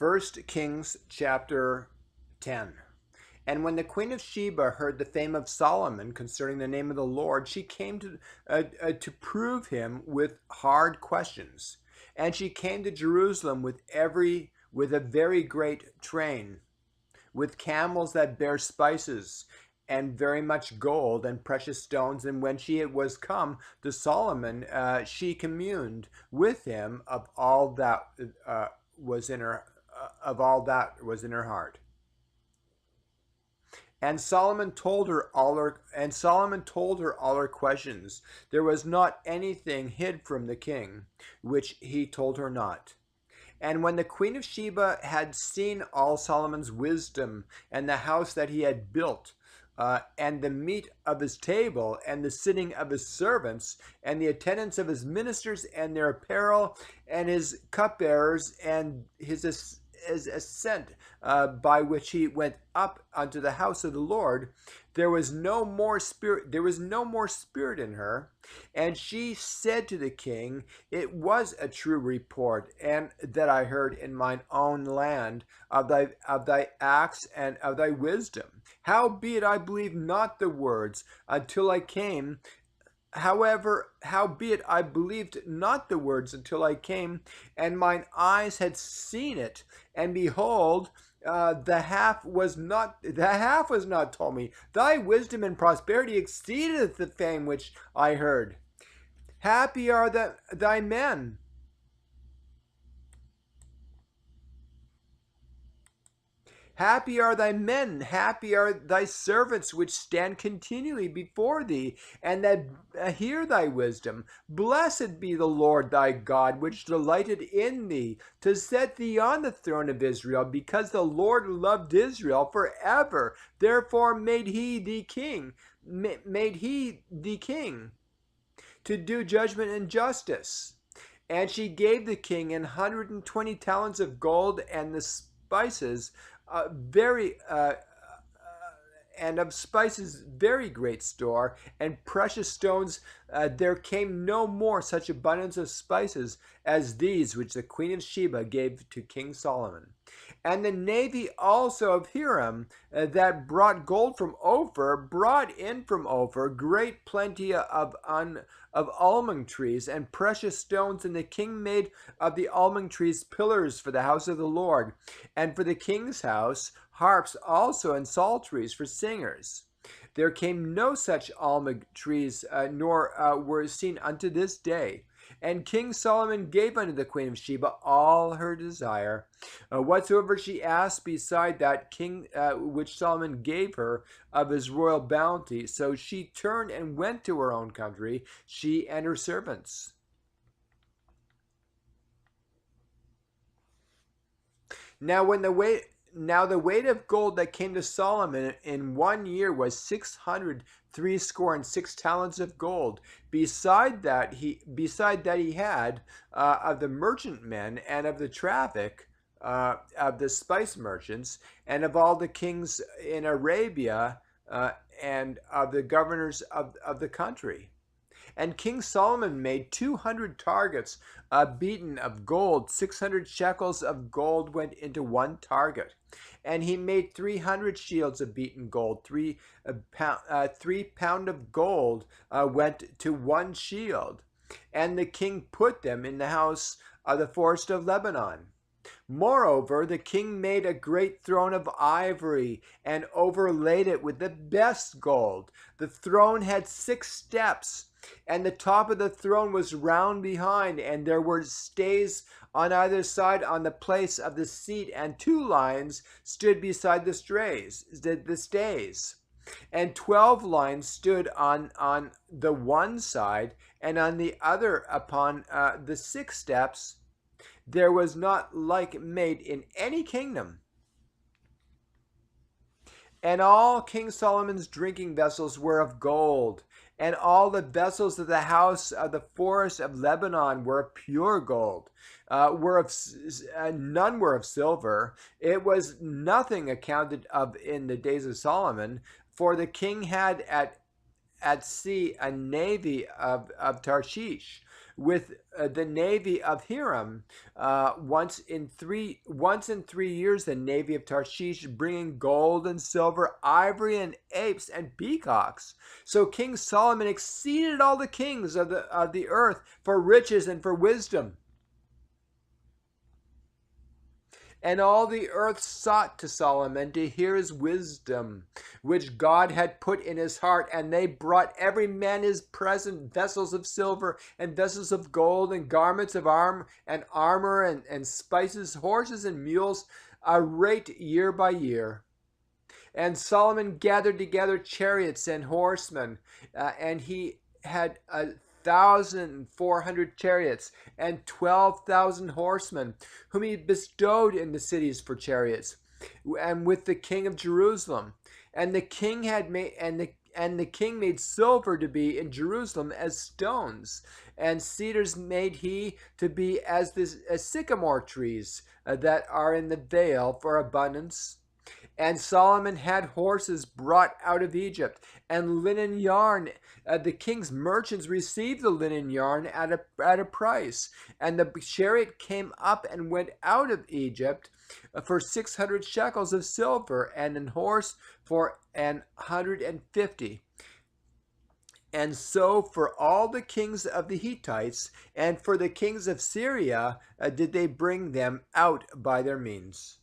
First Kings chapter 10. And when the queen of Sheba heard the fame of Solomon concerning the name of the Lord, she came to prove him with hard questions. And she came to Jerusalem with a very great train, with camels that bear spices, and very much gold and precious stones. And when she was come to Solomon, she communed with him of all that was in her heart. And Solomon told her all her questions. There was not anything hid from the king, which he told her not. And when the queen of Sheba had seen all Solomon's wisdom, and the house that he had built, and the meat of his table, and the sitting of his servants, and the attendance of his ministers, and their apparel, and his cupbearers, and his ascent by which he went up unto the house of the Lord, there was no more spirit in her. And she said to the king, It was a true report, and that I heard in mine own land of thy acts and of thy wisdom. Howbeit I believed not the words until I came. Howbeit I believed not the words until I came, and mine eyes had seen it, and behold, the half was not told me. Thy wisdom and prosperity exceedeth the fame which I heard. Happy are thy men. Happy are thy men, happy are thy servants which stand continually before thee, and that hear thy wisdom. Blessed be the Lord thy God, which delighted in thee, to set thee on the throne of Israel, because the Lord loved Israel forever. Therefore made he thee king, to do judgment and justice. And she gave the king 120 talents of gold, and the spices very great store, and precious stones. There came no more such abundance of spices as these which the queen of Sheba gave to King Solomon. And the navy also of Hiram, that brought gold from Ophir, brought in from Ophir great plenty of almond trees and precious stones. And the king made of the almond trees pillars for the house of the Lord, and for the king's house harps also, and psalteries for singers. There came no such almond trees, nor were seen unto this day. And King Solomon gave unto the queen of Sheba all her desire, whatsoever she asked, beside that king which Solomon gave her of his royal bounty. So she turned and went to her own country, she and her servants. Now the weight of gold that came to Solomon in 1 year was 636 talents of gold. Beside that he had of the merchantmen, and of the traffic of the spice merchants, and of all the kings in Arabia, and of the governors of the country. And King Solomon made 200 targets beaten of gold. 600 shekels of gold went into one target. And he made 300 shields of beaten gold. 3 pound of gold went to one shield. And the king put them in the house of the forest of Lebanon. Moreover, the king made a great throne of ivory, and overlaid it with the best gold. The throne had 6 steps, and the top of the throne was round behind, and there were stays on either side on the place of the seat, and 2 lions stood beside the stays. And 12 lions stood on the one side, and on the other upon the 6 steps. There was not like made in any kingdom. And all King Solomon's drinking vessels were of gold, and all the vessels of the house of the forest of Lebanon were of pure gold. None were of silver. It was nothing accounted of in the days of Solomon, for the king had at sea a navy of Tarshish, with the navy of Hiram. Once in 3 years, the navy of Tarshish, bringing gold and silver, ivory and apes and peacocks. So King Solomon exceeded all the kings of the earth for riches and for wisdom. And all the earth sought to Solomon to hear his wisdom, which God had put in his heart. And they brought every man his present, vessels of silver and vessels of gold, and garments of armor and spices, horses and mules, a rate year by year. And Solomon gathered together chariots and horsemen, and he had 1,400 chariots and 12,000 horsemen, whom he bestowed in the cities for chariots, and with the king of Jerusalem. And the king had made and the king made silver to be in Jerusalem as stones, and cedars made he to be as sycamore trees that are in the vale for abundance. And Solomon had horses brought out of Egypt, and linen yarn. The king's merchants received the linen yarn at a price. And the chariot came up and went out of Egypt for 600 shekels of silver, and an horse for 150. And so for all the kings of the Hittites and for the kings of Syria did they bring them out by their means.